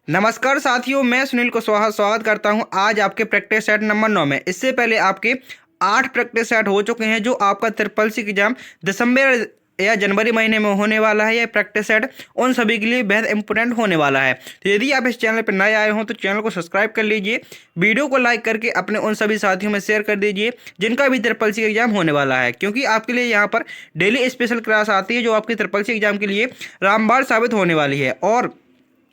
नमस्कार साथियों, मैं सुनील कुशवाहा स्वागत करता हूं आज आपके प्रैक्टिस सेट नंबर 9 में। इससे पहले आपके 8 प्रैक्टिस सेट हो चुके हैं जो आपका ट्रिपल सी एग्जाम दिसंबर या जनवरी महीने में होने वाला है। यह प्रैक्टिस सेट उन सभी के लिए बेहद इंपॉर्टेंट होने वाला है। तो यदि आप इस चैनल पर नए आए हों तो चैनल को सब्सक्राइब कर लीजिए, वीडियो को लाइक करके अपने उन सभी साथियों में शेयर कर दीजिए जिनका भी ट्रिपल सी एग्जाम होने वाला है, क्योंकि आपके लिए यहाँ पर डेली स्पेशल क्लास आती है जो आपके ट्रिपल सी एग्जाम के लिए रामबाण साबित होने वाली है। और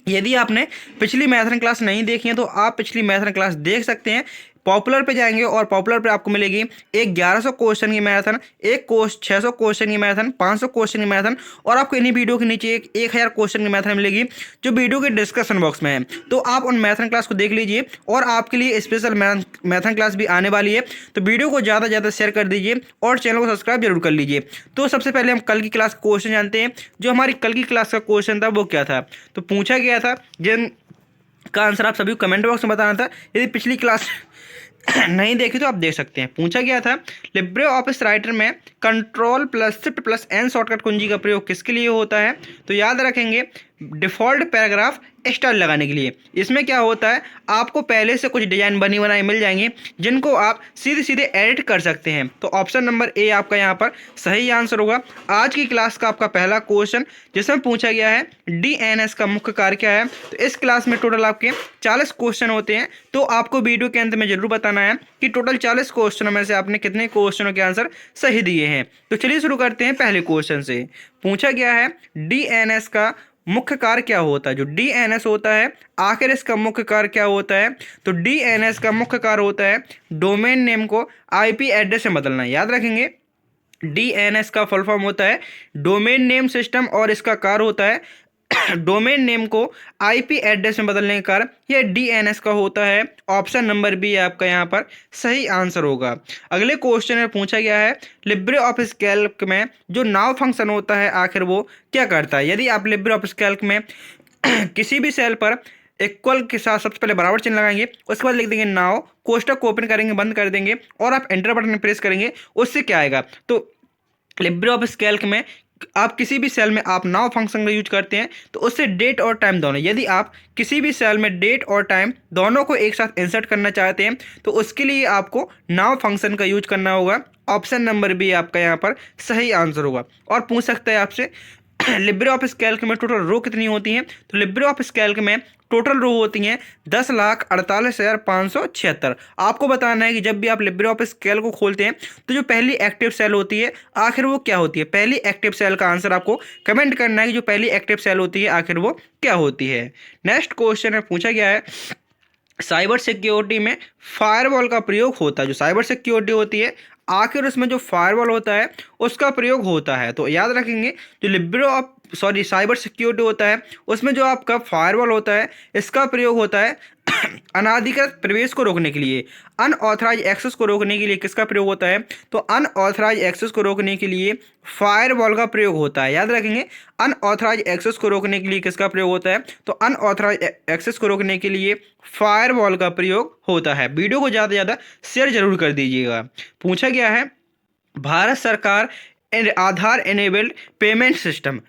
यदि आपने पिछली मैथन क्लास नहीं देखी है तो आप पिछली मैथन क्लास देख सकते हैं। पॉपुलर पे जाएंगे और पॉपुलर पे आपको मिलेगी एक 1100 क्वेश्चन की मैथन, एक 600 क्वेश्चन की मैथन, 500 क्वेश्चन की मैथन और आपको इन्हीं वीडियो के नीचे एक 1000 क्वेश्चन की मैथन मिलेगी जो वीडियो के डिस्क्रिप्शन बॉक्स में है। तो आप उन मैथन क्लास को देख लीजिए और आपके लिए स्पेशल मैथन क्लास भी आने वाली है। तो वीडियो को ज़्यादा से ज़्यादा शेयर कर दीजिए और चैनल को सब्सक्राइब जरूर कर लीजिए। तो सबसे पहले हम कल की क्लास का क्वेश्चन जानते हैं। जो हमारी कल की क्लास का क्वेश्चन था वो क्या था, तो पूछा गया था जिन का आंसर आप सभी को कमेंट बॉक्स में बताना था। यदि पिछली क्लास नहीं देखी तो आप देख सकते हैं। पूछा गया था लिब्रे ऑफिस राइटर में control plus shift plus N shortcut कुंजी का प्रयोग किसके लिए होता है, तो याद रखेंगे डिफ़ॉल्ट पैराग्राफ स्टाइल लगाने के लिए। इसमें क्या होता है, आपको पहले से कुछ डिज़ाइन बनी बनाई मिल जाएंगे जिनको आप सीधे सीधे एडिट कर सकते हैं। तो ऑप्शन नंबर ए आपका यहाँ पर सही आंसर होगा। आज की क्लास का आपका पहला क्वेश्चन जिसमें पूछा गया है डीएनएस का मुख्य कार्य क्या है। तो इस क्लास में टोटल आपके 40 क्वेश्चन होते हैं। तो आपको वीडियो के अंत में जरूर बताना है कि टोटल 40 क्वेश्चनों में से आपने कितने क्वेश्चनों के आंसर सही दिए हैं। तो चलिए शुरू करते हैं पहले क्वेश्चन से। पूछा गया है डीएनएस का मुख्य कार्य क्या होता है। जो डीएनएस होता है आखिर इसका मुख्य कार्य क्या होता है, तो डीएनएस का मुख्य कार्य होता है डोमेन नेम को आईपी एड्रेस में बदलना। याद रखेंगे डीएनएस का फुल फॉर्म होता है डोमेन नेम सिस्टम और इसका कार्य होता है डोमेन नेम को आईपी एड्रेस में बदलने का कार्य यह डीएनएस का होता है। ऑप्शन नंबर बी आपका यहाँ पर सही आंसर होगा। अगले क्वेश्चन में पूछा गया है लिब्रे ऑफिस कैल्क में जो नाउ फंक्शन होता है आखिर वो क्या करता है। यदि आप लिब्रे ऑफिस कैल्क में किसी भी सेल पर इक्वल के साथ सबसे पहले बराबर चिन्ह लगाएंगे, उसके बाद लिख देंगे नाउ, कोष्टक को ओपन करेंगे, बंद कर देंगे और आप एंटर बटन प्रेस करेंगे, उससे क्या आएगा, तो लिब्रे ऑफिस कैल्क में आप किसी भी सेल में आप नाउ फंक्शन का यूज करते हैं तो उससे डेट और टाइम दोनों, यदि आप किसी भी सेल में डेट और टाइम दोनों को एक साथ इंसर्ट करना चाहते हैं तो उसके लिए आपको नाउ फंक्शन का यूज करना होगा। ऑप्शन नंबर बी आपका यहाँ पर सही आंसर होगा। और पूछ सकता है आपसे लिब्रे ऑफिस कैल्क में टोटल रो कितनी होती हैं, तो लिब्रे ऑफिस कैल्क में टोटल रो होती हैं 10,48,576। आपको बताना है कि जब भी आप लिब्रे ऑफिस कैल्क को खोलते हैं तो जो पहली एक्टिव सेल होती है आखिर वो क्या होती है। पहली एक्टिव सेल का आंसर आपको कमेंट करना है कि जो पहली एक्टिव सेल होती है आखिर वो क्या होती है। नेक्स्ट क्वेश्चन में पूछा गया है साइबर सिक्योरिटी में फायरवॉल का प्रयोग होता है। जो साइबर सिक्योरिटी होती है आखिर उसमें जो फायरवॉल होता है उसका प्रयोग होता है। तो याद रखेंगे जो साइबर सिक्योरिटी होता है उसमें जो आपका फायरवॉल होता है इसका प्रयोग होता है अनाधिकृत प्रवेश को रोकने के लिए, अनऑथराइज एक्सेस को रोकने के लिए किसका प्रयोग होता है, तो अनऑथराइज एक्सेस को रोकने के लिए फायरवॉल का प्रयोग होता है। याद रखेंगे अनऑथराइज एक्सेस को रोकने के लिए किसका प्रयोग होता है, तो अनऑथराइज एक्सेस को रोकने के लिए फायरवॉल का प्रयोग होता है। वीडियो को ज़्यादा से ज़्यादा शेयर जरूर कर दीजिएगा। पूछा गया है भारत सरकार आधार एनेबल्ड पेमेंट सिस्टम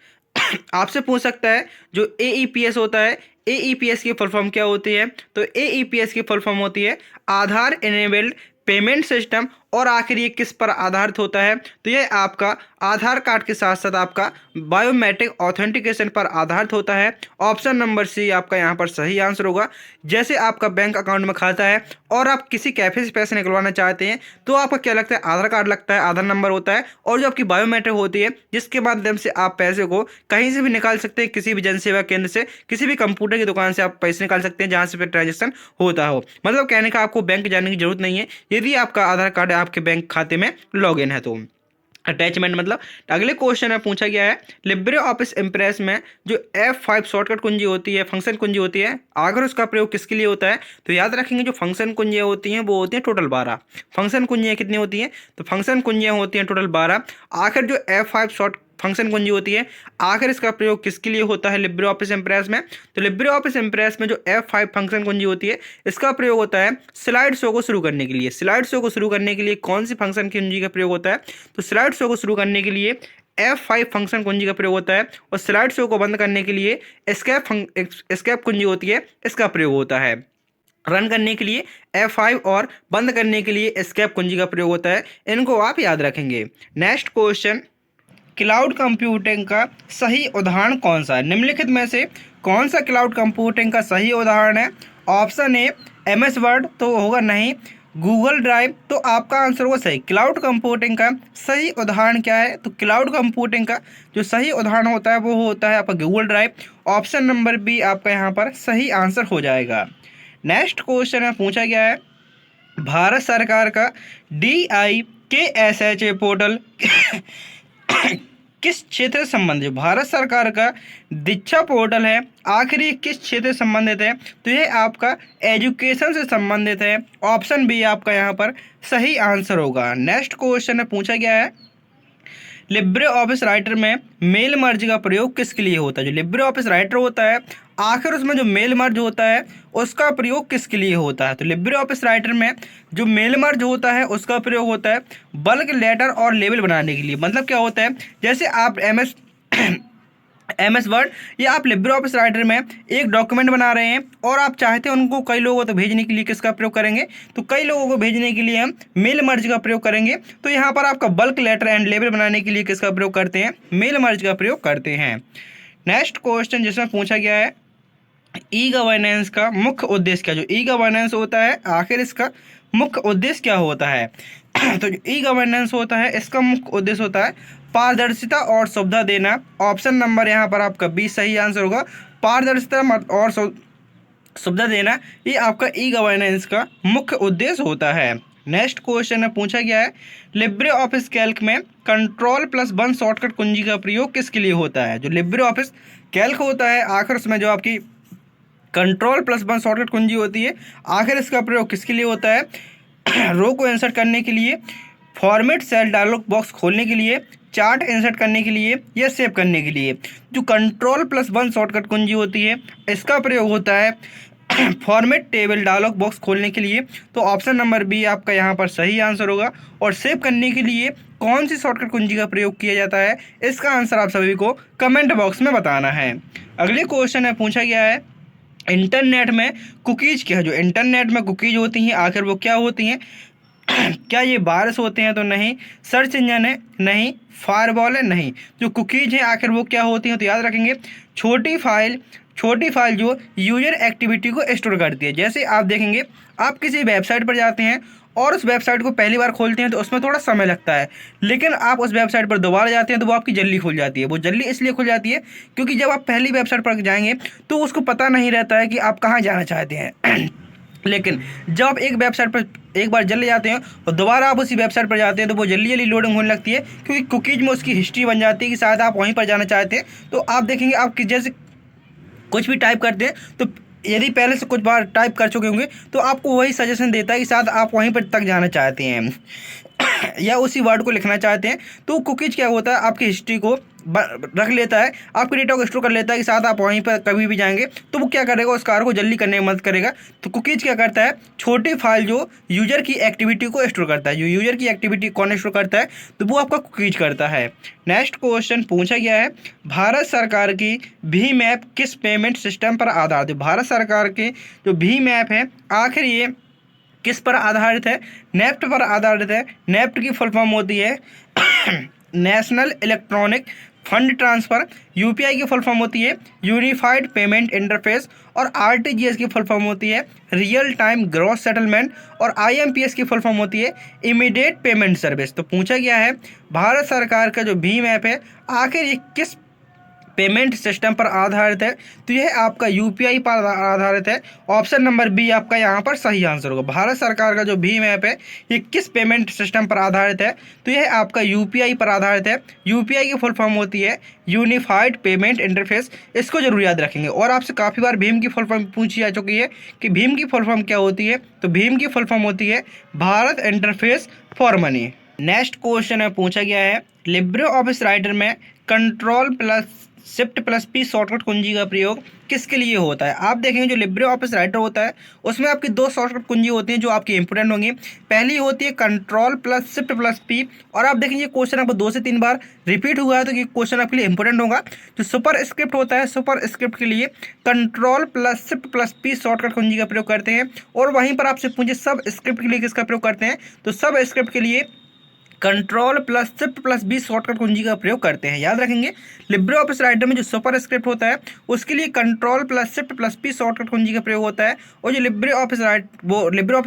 आपसे पूछ सकता है जो एईपीएस होता है, एईपीएस की फुल फॉर्म क्या होती है, तो एईपीएस की फुल फॉर्म होती है आधार एनेबल्ड पेमेंट सिस्टम। और आखिर ये किस पर आधारित होता है, तो ये आपका आधार कार्ड के साथ साथ आपका बायोमेट्रिक ऑथेंटिकेशन पर आधारित होता है। ऑप्शन नंबर सी आपका यहाँ पर सही आंसर होगा। जैसे आपका बैंक अकाउंट में खाता है और आप किसी कैफे से पैसे निकलवाना चाहते हैं तो आपका क्या लगता है, आधार कार्ड लगता है, आधार नंबर होता है और जो आपकी बायोमेट्रिक होती है जिसके माध्यम से आप पैसे को कहीं से भी निकाल सकते हैं, किसी भी जनसेवा केंद्र से, किसी भी कंप्यूटर की दुकान से आप पैसे निकाल सकते हैं जहाँ से फिर ट्रांजेक्शन होता हो। मतलब कहने का आपको बैंक जाने की जरूरत नहीं है यदि आपका आधार कार्ड आपके बैंक खाते में लॉगिन है तो। अटैचमेंट मतलब अगले क्वेश्चन में पूछा गया है लिब्रे ऑफिस इम्प्रेस में जो F5 शॉर्टकट कुंजी होती है, फंक्शन कुंजी होती है, अगर उसका प्रयोग किसके लिए होता है, तो याद रखेंगे जो फंक्शन कुंजियाँ होती हैं वो होती हैं टोटल 12। फंक्शन कुंजियाँ कितनी होती हैं, तो फंक्शन कुंजियाँ होती हैं टोटल 12। आखिर जो F5 शॉर्ट फंक्शन कुंजी होती है आखिर इसका प्रयोग किसके लिए होता है लिब्रे ऑफिस इम्प्रेस में, तो लिब्रे ऑफिस इम्प्रेस में जो F5 फंक्शन कुंजी होती है इसका प्रयोग होता है स्लाइड शो को शुरू करने के लिए। स्लाइड शो को शुरू करने के लिए कौन सी फंक्शन कुंजी का प्रयोग होता है, तो स्लाइड शो को शुरू करने के लिए F5 फंक्शन कुंजी का प्रयोग होता है, और स्लाइड शो को बंद करने के लिए एस्केप कुंजी होती है, इसका प्रयोग होता है। रन करने के लिए F5 और बंद करने के लिए एस्केप कुंजी का प्रयोग होता है, इनको आप याद रखेंगे। नेक्स्ट क्वेश्चन, क्लाउड कंप्यूटिंग का सही उदाहरण कौन सा है? निम्नलिखित में से कौन सा क्लाउड कंप्यूटिंग का सही उदाहरण है? ऑप्शन ए MS वर्ड तो होगा नहीं, गूगल ड्राइव तो आपका आंसर होगा सही। क्लाउड कंप्यूटिंग का सही उदाहरण क्या है? तो क्लाउड कंप्यूटिंग का जो सही उदाहरण होता है वो होता है आपका Google Drive. Option number B आपका यहाँ पर सही आंसर हो जाएगा। नेक्स्ट क्वेश्चन में पूछा गया है, भारत सरकार का DIKSHA पोर्टल किस क्षेत्र से संबंधित? भारत सरकार का दीक्षा पोर्टल है, आखिर ये किस क्षेत्र से संबंधित है? तो ये आपका एजुकेशन से संबंधित है। ऑप्शन बी आपका यहाँ पर सही आंसर होगा। नेक्स्ट क्वेश्चन में पूछा गया है, लिब्रे ऑफिस राइटर में मेल मर्ज का प्रयोग किसके लिए होता है? जो लिब्रे ऑफिस राइटर होता है, आखिर उसमें जो मेल मर्ज होता है उसका प्रयोग किसके लिए होता है? तो लिब्रे ऑफिस राइटर में जो मेल मर्ज होता है उसका प्रयोग होता है बल्क लेटर और लेबल बनाने के लिए। मतलब क्या होता है, जैसे आप MS वर्ड या आप लिब्रे ऑफिस राइटर में एक डॉक्यूमेंट बना रहे हैं और आप चाहते हैं उनको कई लोगों तक भेजने के लिए किसका प्रयोग करेंगे? तो कई लोगों को भेजने के लिए हम मेल मर्ज का प्रयोग करेंगे। तो यहाँ पर आपका बल्क लेटर एंड लेबल बनाने के लिए किसका प्रयोग करते हैं? मेल मर्ज का प्रयोग करते हैं। नेक्स्ट क्वेश्चन जिसमें पूछा गया है, ई गवर्नेंस का मुख्य उद्देश्य क्या? जो ई गवर्नेंस होता है आखिर इसका मुख्य उद्देश्य क्या होता है? तो जो ई गवर्नेंस होता है इसका मुख्य उद्देश्य होता है पारदर्शिता और सुविधा देना। ऑप्शन नंबर यहाँ पर आपका बी सही आंसर होगा। पारदर्शिता और सुविधा देना ये आपका ई गवर्नेंस का मुख्य उद्देश्य होता है। नेक्स्ट क्वेश्चन में पूछा गया है, लिब्रे ऑफिस कैल्क में Ctrl+1 शॉर्टकट कुंजी का प्रयोग किसके लिए होता है? जो लिब्रे ऑफिस कैल्क होता है आखिर उसमें जो आपकी Ctrl+1 शॉर्टकट कुंजी होती है, आखिर इसका प्रयोग किसके लिए होता है? रो को इंसर्ट करने के लिए, फॉर्मेट सेल डायलॉग बॉक्स खोलने के लिए, चार्ट इंसर्ट करने के लिए या सेव करने के लिए। जो Ctrl+1 शॉर्टकट कुंजी होती है इसका प्रयोग होता है फॉर्मेट टेबल डायलॉग बॉक्स खोलने के लिए। तो ऑप्शन नंबर बी आपका यहाँ पर सही आंसर होगा। और सेव करने के लिए कौन सी शॉर्टकट कुंजी का प्रयोग किया जाता है, इसका आंसर आप सभी को कमेंट बॉक्स में बताना है। अगले क्वेश्चन में पूछा गया है, इंटरनेट में कुकीज़ क्या है? जो इंटरनेट में कुकीज़ होती हैं आखिर वो क्या होती हैं? क्या ये वायरस होते हैं? तो नहीं। सर्च इंजन है? नहीं। फायरवॉल है? नहीं। जो कुकीज़ हैं आखिर वो क्या होती हैं? तो याद रखेंगे छोटी फाइल जो यूजर एक्टिविटी को स्टोर करती है। जैसे आप देखेंगे आप किसी वेबसाइट पर जाते हैं और उस वेबसाइट को पहली बार खोलते हैं तो उसमें थोड़ा समय लगता है, लेकिन आप उस वेबसाइट पर दोबारा जाते हैं तो वो आपकी जल्दी खुल जाती है। वो जल्दी इसलिए खुल जाती है क्योंकि जब आप पहली वेबसाइट पर जाएंगे तो उसको पता नहीं रहता है कि आप कहाँ जाना चाहते हैं लेकिन जब आप एक वेबसाइट पर एक बार जल्दी जाते हैं और दोबारा आप उसी वेबसाइट पर जाते हैं तो वो जल्दी जल्दी लोडिंग होने लगती है, क्योंकि कुकीज़ में उसकी हिस्ट्री बन जाती है कि शायद आप वहीं पर जाना चाहते हैं। तो आप देखेंगे आप जैसे कुछ भी टाइप करते हैं तो यदि पहले से कुछ बार टाइप कर चुके होंगे तो आपको वही सजेशन देता है कि शायद आप वहीं पर तक जाना चाहते हैं या उसी वर्ड को लिखना चाहते हैं। तो कुकीज़ क्या होता है, आपकी हिस्ट्री को रख लेता है, आपके डेटा को स्टोर कर लेता है कि साथ आप वहीं पर कभी भी जाएंगे तो वो क्या करेगा, उस कार्य को जल्दी करने में मदद करेगा। तो कुकीज़ क्या करता है, छोटी फाइल जो यूजर की एक्टिविटी को स्टोर करता है। जो यूजर की एक्टिविटी कौन स्टोर करता है? तो वो आपका कुकीज़ करता है। नेक्स्ट क्वेश्चन पूछा गया है, भारत सरकार की भीम ऐप किस पेमेंट सिस्टम पर आधारित है? भारत सरकार के जो भीम ऐप है आखिर ये किस पर आधारित है? नेफ्ट पर आधारित है। नेफ्ट की फुल फॉर्म होती है national electronic fund transfer. UPI की फुल फॉर्म होती है यूनिफाइड पेमेंट इंटरफेस। और आरटीजीएस की फुल फॉर्म होती है रियल टाइम ग्रॉस सेटलमेंट। और आईएमपीएस की फुल फॉर्म होती है इमीडिएट पेमेंट सर्विस। तो पूछा गया है भारत सरकार का जो भीम ऐप है आखिर ये किस पेमेंट सिस्टम पर आधारित है? तो यह आपका यूपीआई पर आधारित है। ऑप्शन नंबर बी आपका यहाँ पर सही आंसर होगा। भारत सरकार का जो भीम ऐप है ये किस पेमेंट सिस्टम पर आधारित है? तो यह आपका यूपीआई पर आधारित है। यूपीआई की फुल फॉर्म होती है यूनिफाइड पेमेंट इंटरफेस। इसको जरूर याद रखेंगे। और आपसे काफ़ी बार भीम की फुल फॉर्म पूछी जा चुकी है कि भीम की फुल फॉर्म क्या होती है? तो भीम की फुल फॉर्म होती है Bharat interface for money. Next question में पूछा गया है, लिब्रे ऑफिस राइटर में Ctrl+ shift plus P shortcut कुंजी का प्रयोग किसके लिए होता है? आप देखेंगे जो लिब्रे ऑफिस राइटर होता है उसमें आपकी दो शॉर्टकट कुंजी होती हैं जो आपकी इंपोर्टेंट होंगी। पहली होती है control plus shift plus P, और आप देखेंगे क्वेश्चन आपको 2 से 3 बार रिपीट हुआ है तो ये क्वेश्चन आपके लिए इंपोर्टेंट होगा। जो सुपर स्क्रिप्ट होता है, सुपर स्क्रिप्ट के लिए control plus shift plus P shortcut कुंजी का प्रयोग करते हैं। और वहीं पर आपसे पूछे सब स्क्रिप्ट के लिए किसका प्रयोग करते हैं, तो सब स्क्रिप्ट के लिए control plus shift plus B shortcut कुंजी का प्रयोग करते हैं। याद रखेंगे लिब्रे ऑफिस राइटर में जो सुपर स्क्रिप्ट होता है उसके लिए control plus shift plus P shortcut कुंजी का प्रयोग होता है, और जो लिब्रे ऑफिस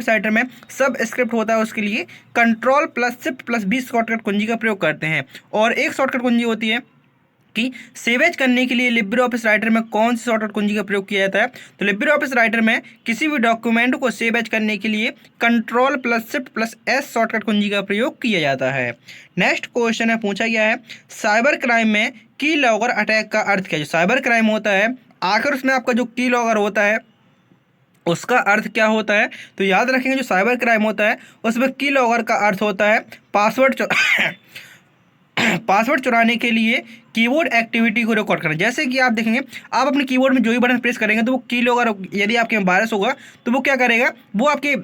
राइटर में सब स्क्रिप्ट होता है उसके लिए control plus shift plus B shortcut कुंजी का प्रयोग करते हैं। और एक शॉर्टकट कुंजी होती है कि सेवेज करने के लिए लिब्रे ऑफिस राइटर में कौन सी शॉर्टकट कुंजी का प्रयोग किया जाता है, तो लिब्रे ऑफिस राइटर में किसी भी डॉक्यूमेंट को सेवेज करने के लिए control plus shift plus S shortcut कुंजी का प्रयोग किया जाता है। नेक्स्ट क्वेश्चन है, पूछा गया है साइबर क्राइम में की लॉगर अटैक का अर्थ क्या है? जो साइबर क्राइम होता है आखिर उसमें आपका जो की लॉगर होता है उसका अर्थ क्या होता है? तो याद रखेंगे जो साइबर क्राइम होता है उसमें की लॉगर का अर्थ होता है पासवर्ड चुराने के लिए कीबोर्ड एक्टिविटी को रिकॉर्ड करना। जैसे कि आप देखेंगे आप अपने कीबोर्ड में जो भी बटन प्रेस करेंगे तो वो की लॉगर, यदि आपके में वायरस होगा तो वो क्या करेगा, वो आपके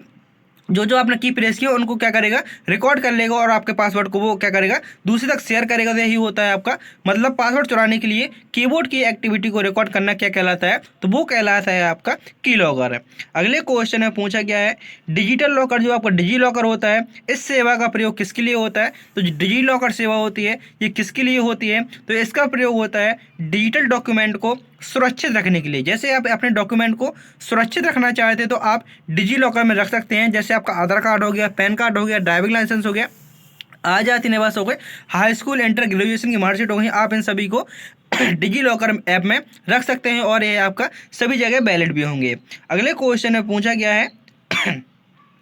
जो आपने की प्रेस किया उनको क्या करेगा, रिकॉर्ड कर लेगा और आपके पासवर्ड को वो क्या करेगा, दूसरे तक शेयर करेगा। तो यही होता है आपका मतलब पासवर्ड चुराने के लिए कीबोर्ड की एक्टिविटी को रिकॉर्ड करना क्या कहलाता है, तो वो कहलाता है आपका की लॉकर है। अगले क्वेश्चन में पूछा गया है डिजिटल लॉकर, जो आपका डिजी लॉकर होता है इस सेवा का प्रयोग किसके लिए होता है? तो जो डिजी लॉकर सेवा होती है ये किसके लिए होती है? तो इसका प्रयोग होता है डिजिटल डॉक्यूमेंट को सुरक्षित रखने के लिए। जैसे आप अपने डॉक्यूमेंट को सुरक्षित रखना चाहते हैं तो आप डिजी लॉकर में रख सकते हैं। जैसे आपका आधार कार्ड हो गया, पैन कार्ड हो गया, ड्राइविंग लाइसेंस हो गया, आजाद निवास हो गए, हाई स्कूल इंटर ग्रेजुएशन की मार्कशीट हो गई, आप इन सभी को डिजी लॉकर ऐप में रख सकते हैं और ये आपका सभी जगह वैलिड भी होंगे। अगले क्वेश्चन में पूछा गया है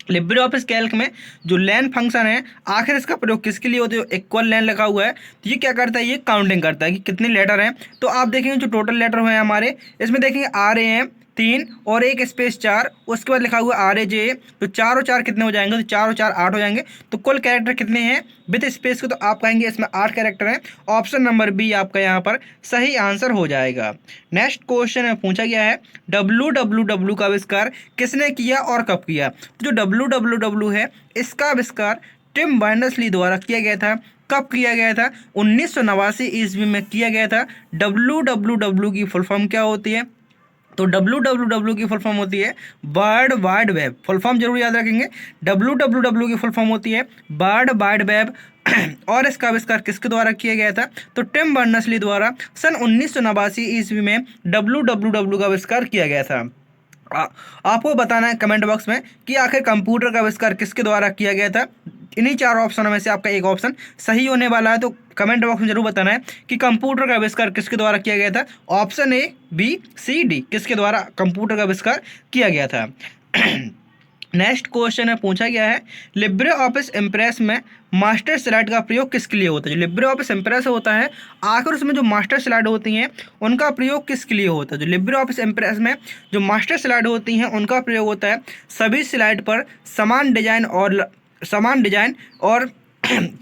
लिब्रे ऑफिस कैल्क में जो लेन फंक्शन है आखिर इसका प्रयोग किसके लिए होता है? इक्वल लेन लगा हुआ है तो ये क्या करता है, ये काउंटिंग करता है कि कितने लेटर हैं। तो आप देखेंगे जो टोटल लेटर हुए हैं हमारे इसमें देखेंगे आ रहे हैं 3 और एक स्पेस 4, उसके बाद लिखा हुआ RAJ, तो 4 और 4 कितने हो जाएंगे, तो 4 और 4 8 हो जाएंगे। तो कुल कैरेक्टर कितने हैं विद स्पेस के, तो आप कहेंगे इसमें 8 कैरेक्टर हैं। ऑप्शन नंबर बी आपका यहाँ पर सही आंसर हो जाएगा। नेक्स्ट क्वेश्चन में पूछा गया है WWW का आविष्कार किसने किया और कब किया? तो जो WWW है इसका आविष्कार टिम बर्नर्स-ली द्वारा किया गया था। कब किया गया था? 1989 ईस्वी में किया गया था। WWW की फुल फॉर्म क्या होती है? तो WWW की फुल फॉर्म होती है world wide web. Full form जरूर याद रखेंगे, WWW की फुल फॉर्म होती है वर्ल्ड वाइड वेब। और इसका आविष्कार किसके द्वारा किया गया था? तो टिम बर्नर्स-ली द्वारा सन 1989 ईस्वी में WWW का आविष्कार किया गया था। आपको बताना है कमेंट बॉक्स में कि आखिर कंप्यूटर का आविष्कार किसके द्वारा किया गया था। इन्हीं 4 ऑप्शनों में से आपका एक ऑप्शन सही होने वाला है, तो कमेंट बॉक्स में जरूर बताना है कि कंप्यूटर का आविष्कार किसके द्वारा किया गया था। Option A, B, C, D किसके द्वारा कंप्यूटर का आविष्कार किया गया था। नेक्स्ट क्वेश्चन है, पूछा गया है लिब्रे ऑफिस इम्प्रेस में मास्टर स्लाइड का प्रयोग किसके लिए होता है? जो लिब्रे ऑफिस इम्प्रेस होता है आखिर उसमें जो मास्टर स्लाइड होती हैं उनका प्रयोग किसके लिए होता है? जो लिब्रे ऑफिस इम्प्रेस में जो मास्टर स्लाइड होती हैं उनका प्रयोग होता है सभी स्लाइड पर समान डिजाइन और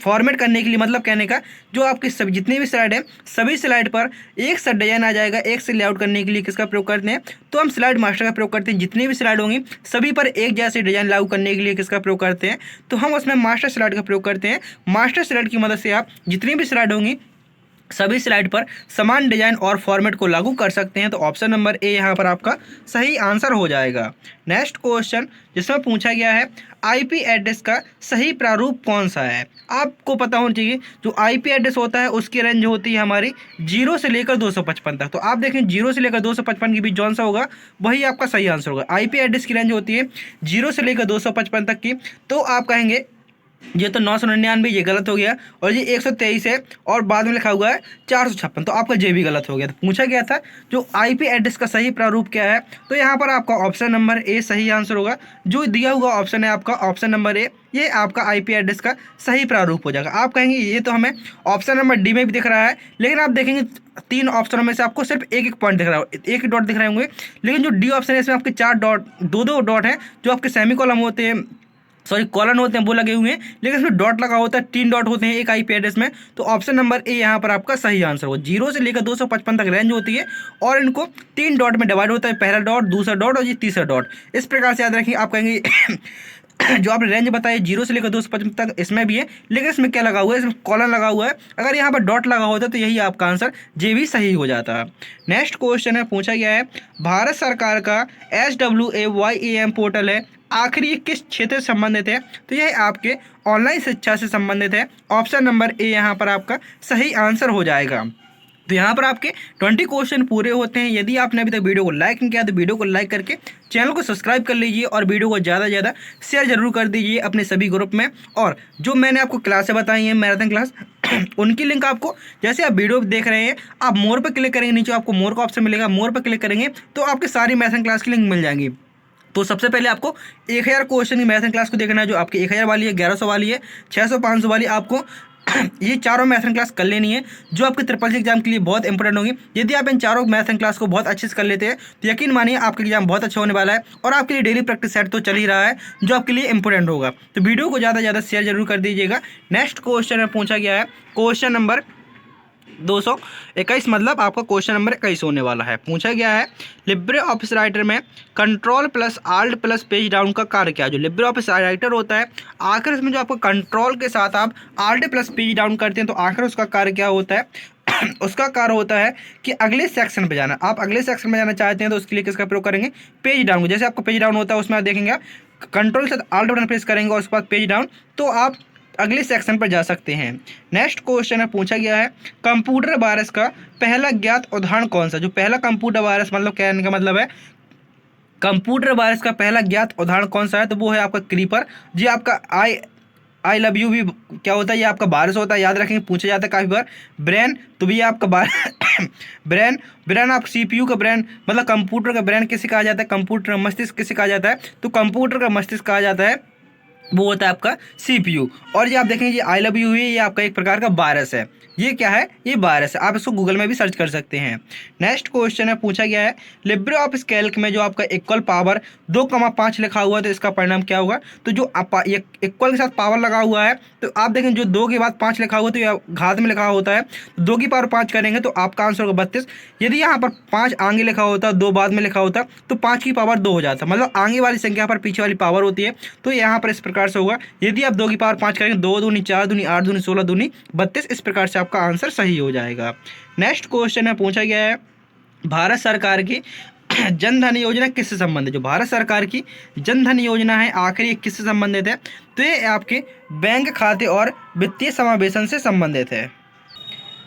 फॉर्मेट करने के लिए। मतलब कहने का जो आपकी सभी जितनी भी स्लाइड है सभी स्लाइड पर एक सा डिजाइन आ जाएगा, एक से लेआउट करने के लिए किसका प्रयोग करते हैं? तो हम स्लाइड मास्टर का प्रयोग करते हैं। जितनी भी स्लाइड होंगी सभी पर एक जैसे डिजाइन लागू करने के लिए किसका प्रयोग करते हैं? तो हम उसमें मास्टर स्लाइड का प्रयोग करते हैं। मास्टर स्लाइड की मदद से आप जितनी भी स्लाइड होंगी सभी स्लाइड पर समान डिजाइन और फॉर्मेट को लागू कर सकते हैं। तो ऑप्शन नंबर ए यहाँ पर आपका सही आंसर हो जाएगा। नेक्स्ट क्वेश्चन जिसमें पूछा गया है IP एड्रेस का सही प्रारूप कौन सा है? आपको पता होना चाहिए जो IP एड्रेस होता है उसकी रेंज होती है हमारी 0 से लेकर 255 तक। तो आप देखें 0 से लेकर 255 के बीच जौन सा होगा वही आपका सही आंसर होगा। IP एड्रेस की रेंज होती है 0 से लेकर 255 तक की। तो आप कहेंगे ये तो 999 ये गलत हो गया, और ये 123 है और बाद में लिखा हुआ है 456, तो आपका जे भी गलत हो गया। तो पूछा गया था जो IP एड्रेस का सही प्रारूप क्या है, तो यहाँ पर आपका ऑप्शन नंबर ए सही आंसर होगा। जो दिया हुआ ऑप्शन है आपका ऑप्शन नंबर ए, ये आपका IP एड्रेस का सही प्रारूप हो जाएगा। आप कहेंगे ये तो हमें ऑप्शन नंबर डी में भी दिख रहा है, लेकिन आप देखेंगे 3 ऑप्शनों में से आपको सिर्फ एक पॉइंट दिख रहा है, एक डॉट दिख रहे होंगे। लेकिन जो डी ऑप्शन है इसमें आपके 4 डॉट 2 डॉट हैं जो आपके सेमी कॉलम होते हैं सॉरी कॉलन होते हैं वो लगे हुए हैं, लेकिन इसमें डॉट लगा होता है, 3 डॉट होते हैं एक आईपी एड्रेस में। तो ऑप्शन नंबर ए यहाँ पर आपका सही आंसर हो। 0 से लेकर 255 तक रेंज होती है और इनको 3 डॉट में डिवाइड होता है, पहला डॉट, दूसरा डॉट और ये तीसरा डॉट। इस प्रकार से याद रखिए। आप कहेंगे जो आपने रेंज बताई 0 से लेकर 255 तक, इसमें भी है, लेकिन इसमें क्या लगा हुआ है, इसमें कॉलन लगा हुआ है। अगर यहाँ पर डॉट लगा होता तो यही आपका आंसर जे भी सही हो जाता। नेक्स्ट क्वेश्चन है, पूछा गया है भारत सरकार का SWAYAM पोर्टल है, आखिर ये किस क्षेत्र से संबंधित है? तो यह आपके ऑनलाइन शिक्षा से संबंधित है। ऑप्शन नंबर ए यहाँ पर आपका सही आंसर हो जाएगा। तो यहाँ पर आपके 20 क्वेश्चन पूरे होते हैं। यदि आपने अभी तक वीडियो को लाइक नहीं किया तो वीडियो को लाइक करके चैनल को सब्सक्राइब कर लीजिए और वीडियो को ज़्यादा से ज़्यादा शेयर जरूर कर दीजिए अपने सभी ग्रुप में। और जो मैंने आपको क्लासें बताई हैं मैराथन क्लास उनकी लिंक आपको, जैसे आप वीडियो देख रहे हैं, आप मोर पर क्लिक करेंगे, नीचे आपको मोर का ऑप्शन मिलेगा, मोर पर क्लिक करेंगे तो आपके सारी मैराथन क्लास की लिंक मिल जाएंगी। तो सबसे पहले आपको 1000 क्वेश्चन की मैराथन क्लास को देखना है, जो आपकी 1000 वाली है, 1100 वाली है, 600, 500 वाली। आपको ये चारों मैराथन क्लास कर लेनी है, जो आपके ट्रिपल सी एग्जाम के लिए बहुत इंपॉर्टेंट होगी। यदि आप इन चारों मैराथन क्लास को बहुत अच्छे से कर लेते हैं तो यकीन मानिए आपका एग्जाम बहुत अच्छा होने वाला है और आपके लिए डेली प्रैक्टिस सेट तो चल ही रहा है, जो आपके लिए इंपॉर्टेंट होगा। तो वीडियो को ज़्यादा से ज़्यादा शेयर जरूर कर दीजिएगा। नेक्स्ट क्वेश्चन में पूछा गया है क्वेश्चन नंबर 221, मतलब आपका क्वेश्चन नंबर 21 होने वाला है। पूछा गया है लिब्रे ऑफिस राइटर में control plus alt plus page down का कार्य क्या है? जो लिब्रे ऑफिस राइटर होता है, आखिर इसमें जो आपको कंट्रोल के साथ आप आल्ट प्लस पेज डाउन करते हैं तो आखिर उसका कार्य क्या होता है? उसका कार्य होता है कि अगले सेक्शन पे जाना। आप अगले सेक्शन में जाना चाहते हैं तो उसके लिए किसका प्रयोग करेंगे? Page down. जैसे आपको पेज डाउन होता है उसमें आप देखेंगे कंट्रोल से आल्ट बटन प्रेस करेंगे और उसके बाद पेज डाउन, तो आप अगले सेक्शन पर जा सकते हैं। नेक्स्ट क्वेश्चन है, पूछा गया है कंप्यूटर वायरस का पहला ज्ञात उदाहरण कौन सा? जो पहला कंप्यूटर वायरस, मतलब कहने का मतलब है कंप्यूटर वायरस का पहला ज्ञात उदाहरण कौन सा है? तो वो है आपका क्रीपर। जी आपका आई लव यू भी क्या होता है? ये आपका वायरस होता है, याद रखेंगे, पूछा जाता है काफ़ी बार। ब्रेन, तो भी आपका ब्रेन आप CPU का ब्रेन, मतलब कंप्यूटर का ब्रेन किसे कहा जाता है? कंप्यूटर मस्तिष्क किसे कहा जाता है? तो कंप्यूटर का मस्तिष्क कहा जाता है, वो होता है आपका CPU। और ये आप देखेंगे ये आई लव यू है, ये आपका एक प्रकार का वायरस है। ये क्या है? ये वायरस है। आप इसको गूगल में भी सर्च कर सकते हैं। नेक्स्ट क्वेश्चन है, पूछा गया है लिब्रे ऑफिस कैल्क में जो आपका इक्वल पावर 2,5 लिखा हुआ है तो इसका परिणाम क्या होगा? तो जो ये इक्वल के साथ पावर लगा हुआ है तो आप देखें जो 2 के बाद 5 लिखा हुआ तो ये घात में लिखा होता है, 2 की पावर 5 करेंगे तो आपका आंसर होगा 32। यदि यहाँ पर 5 आगे लिखा होता, 2 बाद में लिखा होता तो 5 की पावर 2 हो जाता, मतलब आगे वाली संख्या पर पीछे वाली पावर होती है। तो यहाँ पर इस प्रकार से होगा, यदि आप 2 की पावर 5 करेंगे, 2 दूनी 4 दूनी 8 दूनी 16 दूनी 32, इस प्रकार से आपका आंसर सही हो जाएगा। नेक्स्ट क्वेश्चन है, पूछा गया है भारत सरकार की जन धन योजना किससे संबंधित है? जो भारत सरकार की जन धन योजना है आखिर ये किससे संबंधित है? तो ये आपके बैंक खाते और वित्तीय समावेशन से संबंधित है।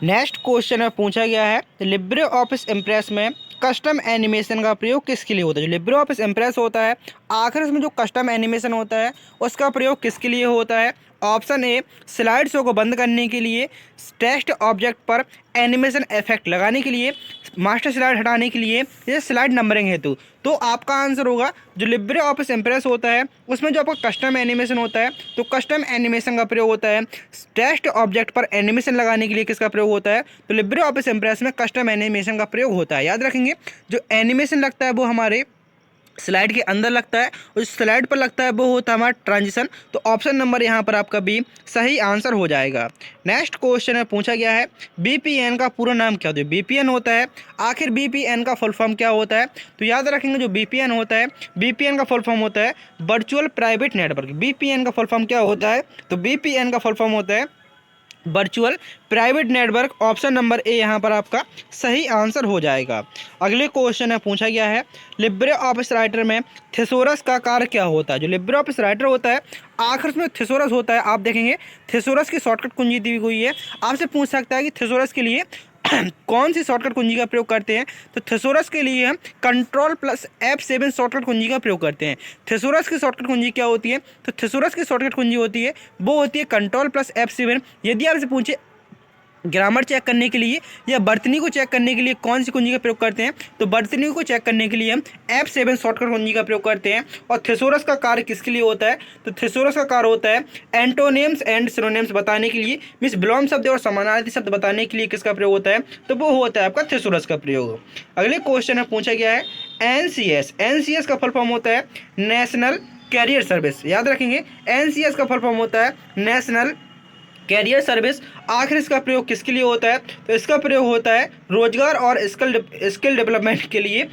नेक्स्ट क्वेश्चन में पूछा गया है लिब्रे ऑफिस इम्प्रेस में कस्टम एनिमेशन का प्रयोग किसके लिए होता है? जो लिब्रे ऑफिस इम्प्रेस होता है, आखिर इसमें जो कस्टम एनिमेशन होता है उसका प्रयोग किसके लिए होता है? ऑप्शन ए स्लाइड शो को बंद करने के लिए, टेक्स्ट ऑब्जेक्ट पर एनिमेशन इफेक्ट लगाने के लिए, मास्टर स्लाइड हटाने के लिए, या स्लाइड नंबरिंग हेतु। तो आपका आंसर होगा जो लिब्रे ऑफिस इम्प्रेस होता है उसमें जो आपका कस्टम एनिमेशन होता है तो कस्टम एनिमेशन का प्रयोग होता है। टेक्स्ट ऑब्जेक्ट पर एनिमेशन लगाने के लिए किसका प्रयोग होता है? तो लिब्रे ऑफिस इम्प्रेस में कस्टम एनिमेशन का प्रयोग होता है। याद रखेंगे जो एनिमेशन लगता है वो हमारे स्लाइड के अंदर लगता है, उस स्लाइड पर लगता है वो होता है हमारा ट्रांजिशन। तो ऑप्शन नंबर यहाँ पर आपका बी सही आंसर हो जाएगा। नेक्स्ट क्वेश्चन में पूछा गया है BPN का पूरा नाम क्या होता है? BPN होता है, आखिर BPN का फुल फॉर्म क्या होता है? तो याद रखेंगे जो BPN होता है, BPN का फुल फॉर्म होता है वर्चुअल प्राइवेट नेटवर्क। BPN का फुल फॉर्म क्या होता है? तो BPN का फुल फॉर्म होता है virtual private network. Option number A यहाँ पर आपका सही आंसर हो जाएगा। अगले क्वेश्चन में पूछा गया है लिब्रे ऑफिस राइटर में थिसोरस का कार्य क्या होता है? जो लिब्रे ऑफिस राइटर होता है आखिर में थिसोरस होता है। आप देखेंगे थिसोरस की शॉर्टकट कुंजी दी हुई है, आपसे पूछ सकता है कि थिसोरस के लिए कौन सी शॉर्टकट कुंजी का प्रयोग करते हैं? तो थिसोरस के लिए हम कंट्रोल प्लस F7 शॉर्टकट कुंजी का प्रयोग करते हैं। थिसोरस की शॉर्टकट कुंजी क्या होती है? तो थिसोरस की शॉर्टकट कुंजी होती है वो होती है कंट्रोल प्लस F7। यदि आपसे पूछे ग्रामर चेक करने के लिए या बर्तनी को चेक करने के लिए कौन सी कुंजी का प्रयोग करते हैं? तो बर्तनी को चेक करने के लिए हम F7 शॉर्टकट कुंजी का प्रयोग करते हैं। और थिसोरस का कार्य किसके लिए होता है? तो थिसोरस का कार्य होता है एंटोनिम्स एंड सिनोनिम्स बताने के लिए, मीन्स विलोम शब्द और समानार्थी शब्द बताने के लिए किसका प्रयोग होता है? तो वो होता है आपका थिसोरस का प्रयोग। अगले क्वेश्चन में पूछा गया है NCS का फुल फॉर्म होता है नेशनल कैरियर सर्विस, याद रखेंगे NCS का फुल फॉर्म होता है नेशनल कैरियर सर्विस। आखिर इसका प्रयोग किसके लिए होता है, तो इसका प्रयोग होता है रोजगार और स्किल डेवलपमेंट के लिए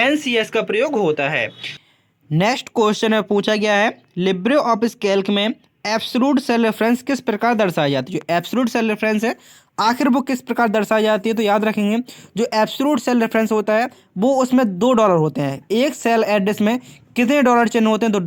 NCS का प्रयोग होता है। नेक्स्ट क्वेश्चन में पूछा गया है लिब्रे ऑफिस कैल्क में एब्सोल्यूट सेल रेफरेंस किस प्रकार दर्शाई जाती है। जो एब्सोल्यूट सेल रेफरेंस है आखिर वो किस प्रकार दर्शाई जाती है, तो याद रखेंगे जो एब्सोल्यूट सेल रेफरेंस होता है वो उसमें $2 होते हैं। एक सेल एड्रेस में कितने डॉलर चिन्ह होते हैं, तो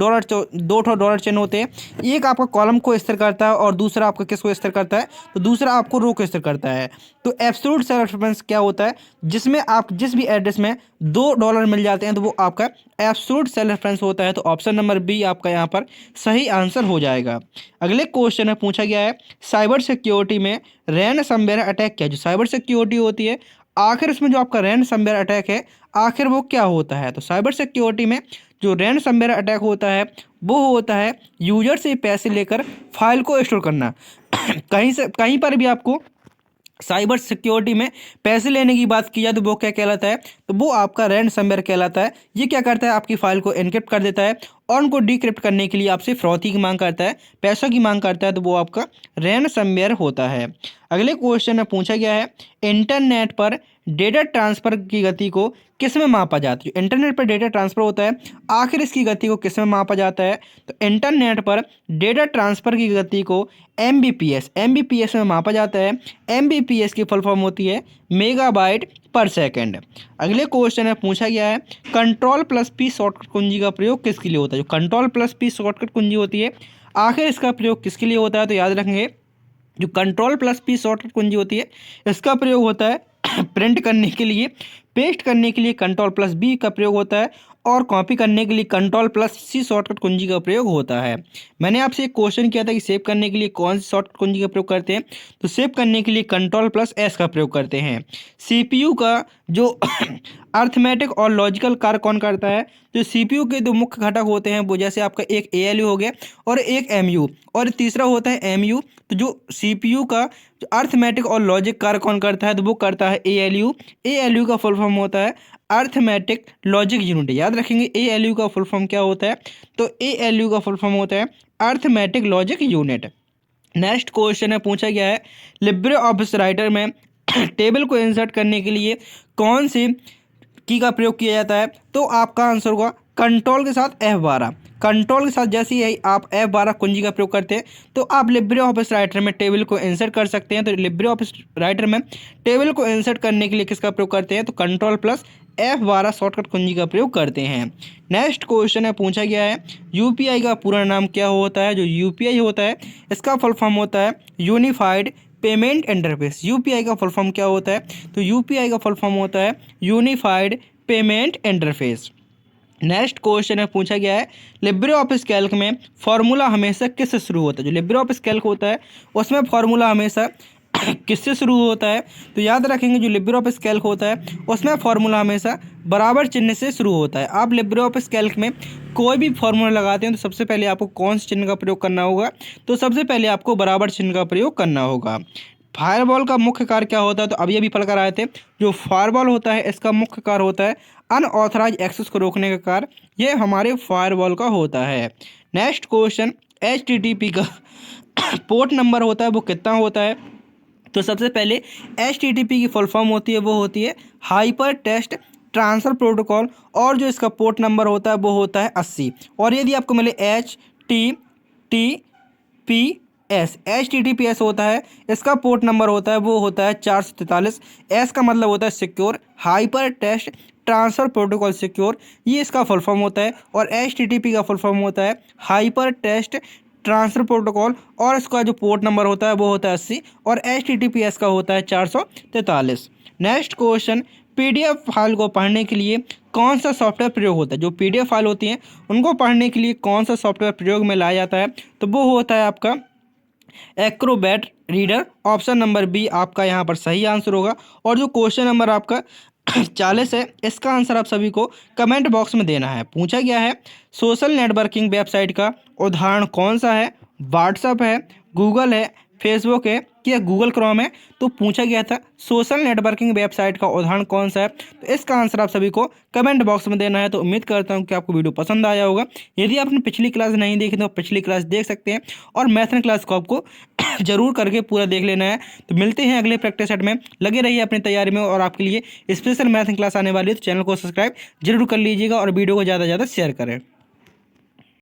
दो डॉलर चिन्ह होते हैं। एक आपका कॉलम को स्थिर करता है और दूसरा आपका किसको स्थिर करता है, तो दूसरा आपको रो को स्थिर करता है। तो एब्सोल्यूट सेल रेफरेंस क्या होता है, जिसमें आप जिस भी एड्रेस में $2 मिल जाते हैं तो वो आपका एब्सोल्यूट सेल रेफरेंस होता है। तो ऑप्शन नंबर बी आपका यहाँ पर सही आंसर हो जाएगा। अगले क्वेश्चन में पूछा गया है साइबर सिक्योरिटी में रैनसमवेयर अटैक क्या है। जो साइबर सिक्योरिटी होती है आखिर इसमें जो आपका रैनसमवेयर अटैक है आखिर वो क्या होता है, तो साइबर सिक्योरिटी में जो रैनसमवेयर अटैक होता है वो होता है यूजर से पैसे लेकर फाइल को स्टोर करना। कहीं पर भी आपको साइबर सिक्योरिटी में पैसे लेने की बात की जाए तो वो क्या कहलाता है, तो वो आपका रैनसमवेयर कहलाता है। ये क्या करता है, आपकी फाइल को एनक्रिप्ट कर देता है और उनको डिक्रिप्ट करने के लिए आपसे फ्रॉती की मांग करता है, पैसों की मांग करता है, तो वो आपका रैनसमवेयर होता है। अगले क्वेश्चन में पूछा गया है इंटरनेट पर डेटा ट्रांसफर की गति को किस में मापा जाता है। जो इंटरनेट पर डेटा ट्रांसफर होता है आखिर इसकी गति को किस में मापा जाता है, तो इंटरनेट पर डेटा ट्रांसफर की गति को MBPS में मापा जाता है। MBPS की फुल फॉर्म होती है मेगाबाइट पर सेकेंड। अगले क्वेश्चन में पूछा गया है Ctrl+P शॉर्टकट कुंजी का प्रयोग किसके लिए होता है। जो Ctrl+P शॉर्टकट कुंजी होती है आखिर इसका प्रयोग किसके लिए होता है, तो याद रखेंगे जो Ctrl+P शॉर्टकट कुंजी होती है इसका प्रयोग होता है प्रिंट करने के लिए, पेस्ट करने के लिए Ctrl+B का प्रयोग होता है और कॉपी करने के लिए Ctrl+C शॉर्टकट कुंजी का प्रयोग होता है। मैंने आपसे एक क्वेश्चन किया था कि सेव करने के लिए कौन सी शॉर्टकट कुंजी का प्रयोग करते हैं, तो सेव करने के लिए Ctrl+S का प्रयोग करते हैं। CPU का जो अर्थमेटिक और लॉजिकल कार्य कौन करता है, जो CPU के दो मुख्य घटक होते हैं वो जैसे आपका एक ALU हो गया और एक MU और तीसरा होता है MU। तो जो CPU का जो अर्थमेटिक और लॉजिक कार्य कौन करता है, तो वो करता है ALU का फुल फॉर्म होता है अर्थमेटिक लॉजिक यूनिट। याद रखेंगे ALU का फुल फॉर्म क्या होता है, तो ALU का फुल फॉर्म होता है arithmetic logic unit. Next question है पूछा गया है लिब्रे ऑफिस राइटर में टेबल को इंसर्ट करने के लिए कौन सी की का प्रयोग किया जाता है, तो आपका आंसर होगा कंट्रोल के साथ F12। कंट्रोल के साथ जैसे ही आप F12 कुंजी का प्रयोग करते हैं तो आप लिब्रे ऑफिस राइटर में टेबल को इंसर्ट कर सकते हैं। तो लिब्रे ऑफिस राइटर में टेबल को इंसर्ट करने के लिए किसका प्रयोग करते हैं, तो Ctrl+F12 शॉर्टकट कुंजी का प्रयोग करते हैं। नेक्स्ट क्वेश्चन है पूछा गया है UPI का पूरा नाम क्या होता है। जो UPI होता है इसका फुल फॉर्म होता है यूनिफाइड पेमेंट इंटरफेस। UPI का फुल फॉर्म क्या होता है, तो UPI का फुल फॉर्म होता है unified payment interface. Next question है पूछा गया है लिब्रे ऑफिस कैल्क में फॉर्मूला हमेशा किससे शुरू होता है। जो लिब्रे ऑफिस कैल्क होता है उसमें फॉर्मूला हमेशा किससे शुरू होता है, तो याद रखेंगे जो लिब्रे ऑफिस कैल्क होता है उसमें फॉर्मूला हमेशा बराबर चिन्ह से शुरू होता है। आप लिब्रे ऑफिस कैल्क में कोई भी फॉर्मूला लगाते हैं तो सबसे पहले आपको कौन से चिन्ह का प्रयोग करना होगा, तो सबसे पहले आपको बराबर चिन्ह का प्रयोग करना होगा। फायरवॉल का मुख्य कार्य क्या होता है, तो अभी पढ़ कर आए थे जो फायरवॉल होता है इसका मुख्य कार्य होता है अनऑथराइज एक्सेस को रोकने का कार्य ये हमारे फायरवॉल का होता है। नेक्स्ट क्वेश्चन HTTP का पोर्ट नंबर होता है वो कितना होता है, तो सबसे पहले HTTP की फुल फॉर्म होती है वो होती है हाइपर टेक्स्ट ट्रांसफ़र प्रोटोकॉल और जो इसका पोर्ट नंबर होता है वो होता है 80। और यदि आपको मिले HTTPS होता है इसका पोर्ट नंबर होता है वो होता है 443। S का मतलब होता है secure, hyper text transfer protocol secure ये इसका फुल फॉर्म होता है। और HTTP का फुल फॉर्म होता है हाइपर टेक्स्ट ट्रांसफ़र प्रोटोकॉल और इसका जो पोर्ट नंबर होता है वो होता है 80 और HTTPS का होता है 443। नेक्स्ट क्वेश्चन PDF फाइल को पढ़ने के लिए कौन सा सॉफ्टवेयर प्रयोग होता है। जो PDF फाइल होती हैं उनको पढ़ने के लिए कौन सा सॉफ्टवेयर प्रयोग में लाया जाता है, तो वो होता है आपका Acrobat Reader. Option number B आपका यहाँ पर सही आंसर होगा। और जो क्वेश्चन नंबर आपका 40 है इसका आंसर आप सभी को कमेंट बॉक्स में देना है। पूछा गया है सोशल नेटवर्किंग वेबसाइट का उदाहरण कौन सा है, व्हाट्सएप है, गूगल है, फेसबुक है कि यह गूगल क्रोम है। तो पूछा गया था सोशल नेटवर्किंग वेबसाइट का उदाहरण कौन सा है। तो इसका आंसर आप सभी को कमेंट बॉक्स में देना है। तो उम्मीद करता हूँ कि आपको वीडियो पसंद आया होगा। यदि आपने पिछली क्लास नहीं देखी तो पिछली क्लास देख सकते हैं और मैथन क्लास को आपको जरूर करके पूरा देख लेना है। तो मिलते हैं अगले प्रैक्टिस सेट में। लगे रहिए अपनी तैयारी में और आपके लिए स्पेशल मैथन क्लास आने वाली है। तो चैनल को सब्सक्राइब जरूर कर लीजिएगा और वीडियो को ज़्यादा से ज़्यादा शेयर करें।